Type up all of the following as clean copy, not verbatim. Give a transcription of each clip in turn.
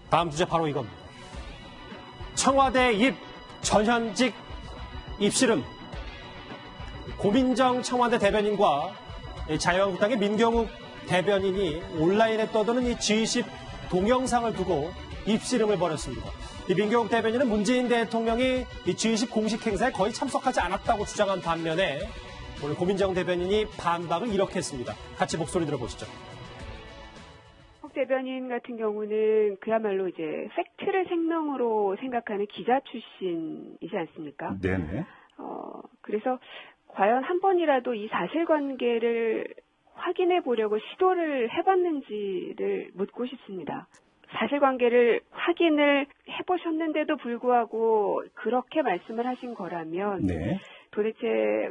다음 주제 바로 이겁니다. 청와대 입 전현직 입씨름. 고민정 청와대 대변인과 자유한국당의 민경욱 대변인이 온라인에 떠도는 이 G20 동영상을 두고 입씨름을 벌였습니다. 이 민경욱 대변인은 문재인 대통령이 이 G20 공식 행사에 거의 참석하지 않았다고 주장한 반면에 오늘 고민정 대변인이 반박을 이렇게 했습니다. 같이 목소리 들어보시죠. 대변인 같은 경우는 그야말로 이제 팩트를 생명으로 생각하는 기자 출신이지 않습니까? 네네. 그래서 과연 한 번이라도 이 사실관계를 확인해 보려고 시도를 해봤는지를 묻고 싶습니다. 사실관계를 확인을 해보셨는데도 불구하고 그렇게 말씀을 하신 거라면 네. 도대체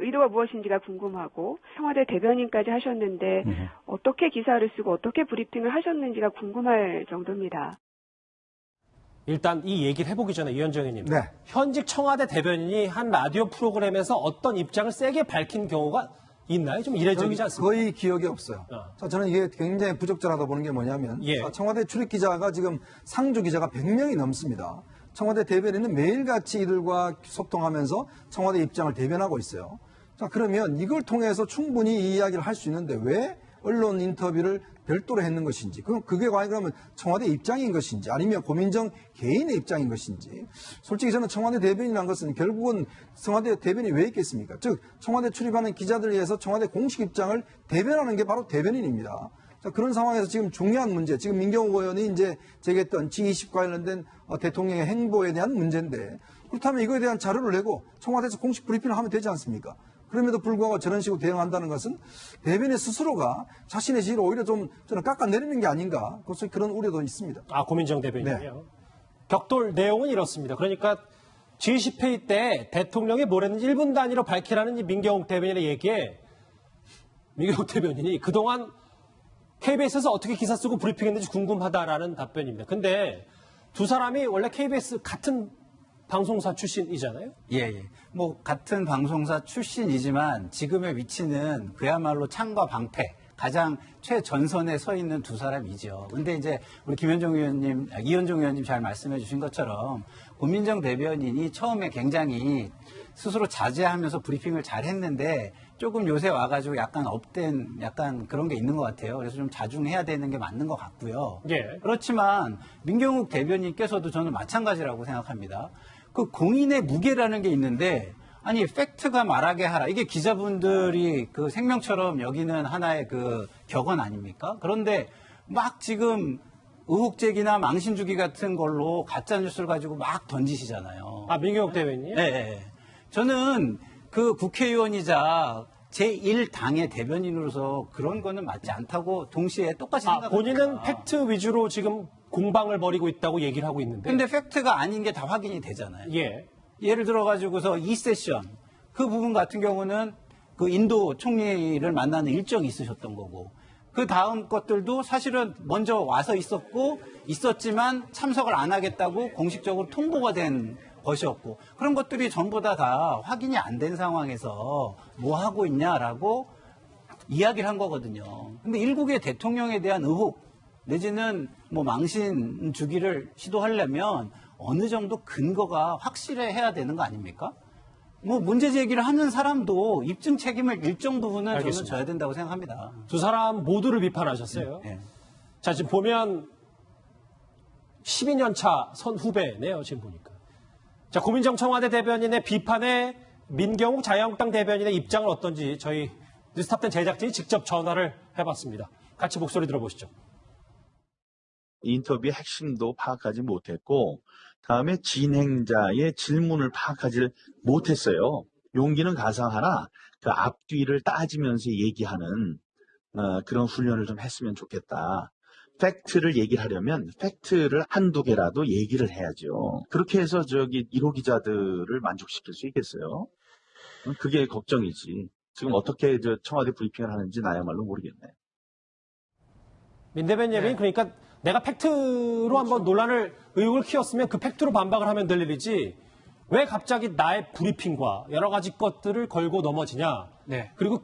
의도가 무엇인지가 궁금하고 청와대 대변인까지 하셨는데 어떻게 기사를 쓰고 어떻게 브리핑을 하셨는지가 궁금할 정도입니다. 일단 이 얘기를 해보기 전에 이현정 의원님. 네. 현직 청와대 대변인이 한 라디오 프로그램에서 어떤 입장을 세게 밝힌 경우가 있나요? 좀 이례적이지 않습니까? 거의 기억이 없어요. 자, 저는 이게 굉장히 부적절하다 보는 게 뭐냐면 청와대 출입 기자가 지금 상주 기자가 100명이 넘습니다. 청와대 대변인은 매일같이 이들과 소통하면서 청와대 입장을 대변하고 있어요. 자, 그러면 이걸 통해서 충분히 이 이야기를 할 수 있는데 왜 언론 인터뷰를 별도로 했는 것인지, 그게 과연 그러면 청와대 입장인 것인지 아니면 고민정 개인의 입장인 것인지. 솔직히 저는 청와대 대변인이라는 것은 결국은 청와대 대변인이 왜 있겠습니까? 즉 청와대 출입하는 기자들을 위해서 청와대 공식 입장을 대변하는 게 바로 대변인입니다. 자, 그런 상황에서 지금 중요한 문제, 지금 민경욱 의원이 이제 제기했던 G20 관련된 대통령의 행보에 대한 문제인데, 그렇다면 이거에 대한 자료를 내고 청와대에서 공식 브리핑을 하면 되지 않습니까? 그럼에도 불구하고 저런 식으로 대응한다는 것은 대변인 스스로가 자신의 지위를 오히려 좀 저는 깎아내리는 게 아닌가, 그런 우려도 있습니다. 고민정 대변인이요. 네. 격돌 내용은 이렇습니다. 그러니까 G20 회의 때 대통령이 뭘 했는지 1분 단위로 밝히라는 이 민경욱 대변인의 얘기에 민경욱 대변인이 그동안 KBS에서 어떻게 기사 쓰고 브리핑했는지 궁금하다라는 답변입니다. 근데 두 사람이 원래 KBS 같은 방송사 출신이잖아요? 예. 뭐 같은 방송사 출신이지만 지금의 위치는 그야말로 창과 방패, 가장 최전선에 서 있는 두 사람이죠. 근데 이제 우리 이현정 의원님 잘 말씀해 주신 것처럼 고민정 대변인이 처음에 굉장히 스스로 자제하면서 브리핑을 잘 했는데 조금 요새 와가지고 약간 업된 약간 그런 게 있는 것 같아요. 그래서 좀 자중해야 되는 게 맞는 것 같고요. 예. 그렇지만 민경욱 대변인께서도 저는 마찬가지라고 생각합니다. 그 공인의 무게라는 게 있는데 아니 팩트가 말하게 하라. 이게 기자분들이 그 생명처럼 여기는 하나의 그 격언 아닙니까? 그런데 막 지금 의혹 제기나 망신 주기 같은 걸로 가짜 뉴스를 가지고 막 던지시잖아요. 민경욱 대변인이요? 네. 저는 그 국회의원이자 제1당의 대변인으로서 그런 거는 맞지 않다고 동시에 똑같이 생각합니다. 본인은 팩트 위주로 지금 공방을 벌이고 있다고 얘기를 하고 있는데. 근데 팩트가 아닌 게 다 확인이 되잖아요. 예. 예를 들어가지고서 이 세션 그 부분 같은 경우는 그 인도 총리를 만나는 일정이 있으셨던 거고 그 다음 것들도 사실은 먼저 와서 있었지만 참석을 안 하겠다고 공식적으로 통보가 된 것이었고 그런 것들이 전부 다 확인이 안 된 상황에서 뭐 하고 있냐라고 이야기를 한 거거든요. 근데 일국의 대통령에 대한 의혹 내지는 뭐 망신 주기를 시도하려면 어느 정도 근거가 확실해야 되는 거 아닙니까? 뭐 문제 제기를 하는 사람도 입증 책임을 일정 부분은 알겠습니다. 저는 져야 된다고 생각합니다. 두 사람 모두를 비판하셨어요. 네. 자, 지금 보면 12년 차 선 후배네요, 지금 보니까. 자, 고민정 청와대 대변인의 비판에 민경욱 자유한국당 대변인의 입장은 어떤지 저희 뉴스탑10 제작진이 직접 전화를 해봤습니다. 같이 목소리 들어보시죠. 인터뷰의 핵심도 파악하지 못했고 다음에 진행자의 질문을 파악하지 못했어요. 용기는 가상하나 그 앞뒤를 따지면서 얘기하는 그런 훈련을 좀 했으면 좋겠다. 팩트를 얘기를 하려면 팩트를 한두 개라도 얘기를 해야죠. 그렇게 해서 1호 기자들을 만족시킬 수 있겠어요? 그게 걱정이지. 지금 어떻게 청와대 브리핑을 하는지 나야말로 모르겠네. 민 대변인이 그러니까 내가 팩트로 한번 의혹을 키웠으면 그 팩트로 반박을 하면 될 일이지 왜 갑자기 나의 브리핑과 여러 가지 것들을 걸고 넘어지냐. 네. 그리고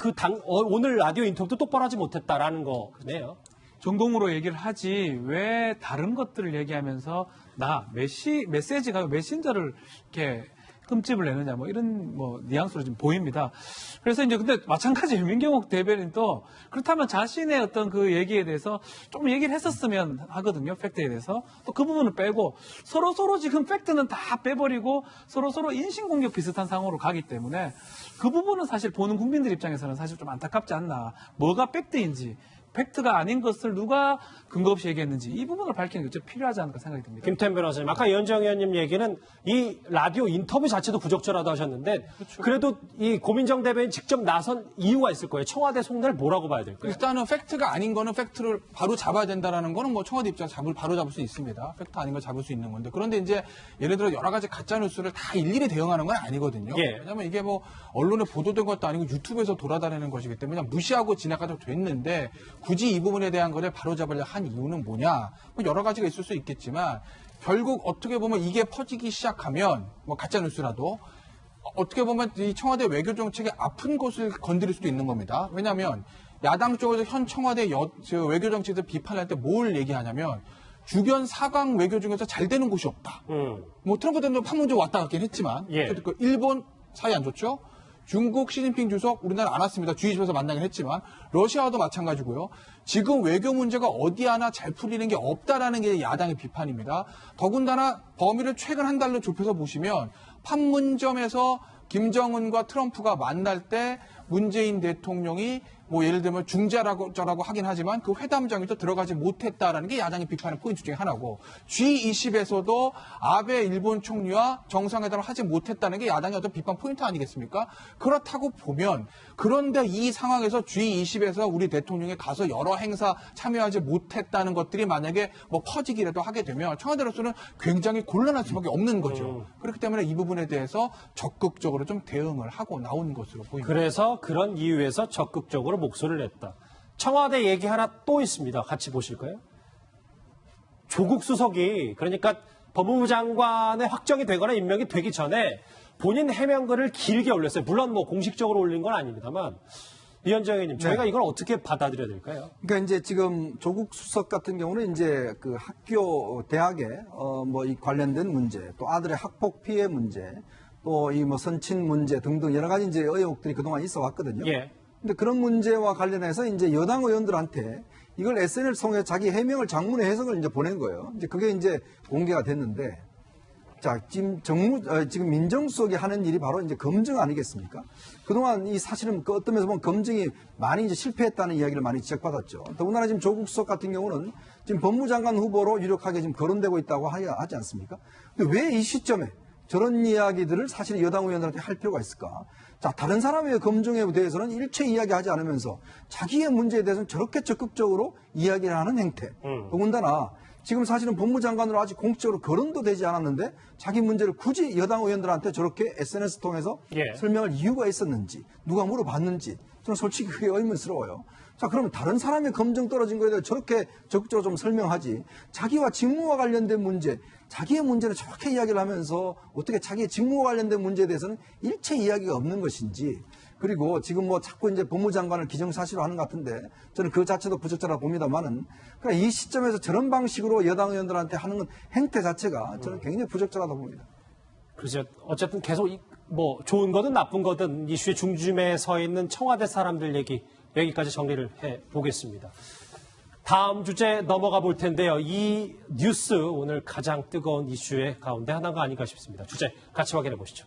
오늘 라디오 인터뷰도 똑바로 하지 못했다라는 거네요. 전공으로 얘기를 하지 왜 다른 것들을 얘기하면서 메시지가 메신저를 이렇게 흠집을 내느냐 뭐 이런 뉘앙스로 좀 보입니다. 그래서 이제 근데 마찬가지로 민경욱 대변인도 그렇다면 자신의 어떤 그 얘기에 대해서 좀 얘기를 했었으면 하거든요. 팩트에 대해서 또 그 부분을 빼고 서로 지금 팩트는 다 빼버리고 서로 인신공격 비슷한 상황으로 가기 때문에 그 부분은 사실 보는 국민들 입장에서는 사실 좀 안타깝지 않나. 뭐가 팩트인지. 팩트가 아닌 것을 누가 근거 없이 얘기했는지 이 부분을 밝히는 게 좀 필요하지 않을까 생각이 듭니다. 김태현 변호사님, 아까 이현정 의원님 얘기는 이 라디오 인터뷰 자체도 부적절하다 하셨는데 그래도 이 고민정 대변인 직접 나선 이유가 있을 거예요. 청와대 속내를 뭐라고 봐야 될까요? 일단은 팩트가 아닌 거는 팩트를 바로 잡아야 된다라는 거는 뭐 청와대 입장에서 바로 잡을 수 있습니다. 팩트 아닌 걸 잡을 수 있는 건데 그런데 이제 예를 들어 여러 가지 가짜 뉴스를 다 일일이 대응하는 건 아니거든요. 예. 왜냐하면 이게 뭐 언론에 보도된 것도 아니고 유튜브에서 돌아다니는 것이기 때문에 그냥 무시하고 지나가도 됐는데 굳이 이 부분에 대한 거를 바로잡으려 한 이유는 뭐냐? 뭐 여러 가지가 있을 수 있겠지만 결국 어떻게 보면 이게 퍼지기 시작하면 뭐 가짜 뉴스라도 어떻게 보면 이 청와대 외교 정책의 아픈 곳을 건드릴 수도 있는 겁니다. 왜냐하면 야당 쪽에서 현 청와대 외교 정책에서 비판할 때 뭘 얘기하냐면 주변 사강 외교 중에서 잘 되는 곳이 없다. 뭐 트럼프 대통령 판문점 왔다 갔긴 했지만 그 일본 사이 안 좋죠. 중국 시진핑 주석 우리나라 안 왔습니다. G20에서 만나긴 했지만 러시아와도 마찬가지고요. 지금 외교 문제가 어디 하나 잘 풀리는 게 없다라는 게 야당의 비판입니다. 더군다나 범위를 최근 한 달로 좁혀서 보시면 판문점에서 김정은과 트럼프가 만날 때 문재인 대통령이 뭐 예를 들면 중재라고 하긴 하지만 그 회담장에도 들어가지 못했다라는 게 야당의 비판의 포인트 중에 하나고 G20에서도 아베 일본 총리와 정상회담을 하지 못했다는 게 야당의 어떤 비판 포인트 아니겠습니까? 그렇다고 보면 그런데 이 상황에서 G20에서 우리 대통령이 가서 여러 행사 참여하지 못했다는 것들이 만약에 뭐 퍼지기라도 하게 되면 청와대로서는 굉장히 곤란할 수밖에 없는 거죠. 그렇기 때문에 이 부분에 대해서 적극적으로 좀 대응을 하고 나온 것으로 보입니다. 그래서 그런 이유에서 적극적으로 목소리를 냈다. 청와대 얘기 하나 또 있습니다. 같이 보실까요? 조국 수석이 그러니까 법무부 장관의 확정이 되거나 임명이 되기 전에 본인 해명글을 길게 올렸어요. 물론 뭐 공식적으로 올린 건 아닙니다만 이현정 의원님, 저희가 이걸 어떻게 받아들여야 될까요? 그러니까 이제 지금 조국 수석 같은 경우는 이제 그 학교 대학에 뭐 이 관련된 문제, 또 아들의 학폭 피해 문제, 또 이 뭐 선친 문제 등등 여러 가지 이제 의혹들이 그동안 있어 왔거든요. 예. 근데 그런 문제와 관련해서 이제 여당 의원들한테 이걸 SNS를 통해 자기 해명을 장문의 해석을 이제 보낸 거예요. 이제 그게 이제 공개가 됐는데, 자, 지금 민정수석이 하는 일이 바로 이제 검증 아니겠습니까? 그동안 이 사실은 그 어떤 면에서 보면 검증이 많이 이제 실패했다는 이야기를 많이 지적받았죠. 더군다나 지금 조국 수석 같은 경우는 지금 법무장관 후보로 유력하게 지금 거론되고 있다고 하지 않습니까? 근데 왜 이 시점에 저런 이야기들을 사실 여당 의원들한테 할 필요가 있을까? 자, 다른 사람의 검증에 대해서는 일체 이야기하지 않으면서 자기의 문제에 대해서는 저렇게 적극적으로 이야기를 하는 행태. 더군다나 지금 사실은 법무장관으로 아직 공식적으로 거론도 되지 않았는데 자기 문제를 굳이 여당 의원들한테 저렇게 SNS 통해서 설명할 이유가 있었는지 누가 물어봤는지 저는 솔직히 그게 의문스러워요. 자, 그러면 다른 사람의 검증 떨어진 거에 대해 저렇게 적극적으로 좀 설명하지. 자기와 직무와 관련된 문제, 자기의 문제를 정확히 이야기를 하면서 어떻게 자기의 직무와 관련된 문제에 대해서는 일체 이야기가 없는 것인지. 그리고 지금 뭐 자꾸 이제 법무장관을 기정사실로 하는 것 같은데 저는 그 자체도 부적절하다고 봅니다만은 그러니까 이 시점에서 저런 방식으로 여당 의원들한테 하는 행태 자체가 저는 굉장히 부적절하다고 봅니다. 그렇죠. 어쨌든 계속 뭐 좋은 거든 나쁜 거든 이슈의 중심에 서 있는 청와대 사람들 얘기 여기까지 정리를 해 보겠습니다. 다음 주제 넘어가 볼 텐데요. 이 뉴스 오늘 가장 뜨거운 이슈의 가운데 하나가 아닌가 싶습니다. 주제 같이 확인해 보시죠.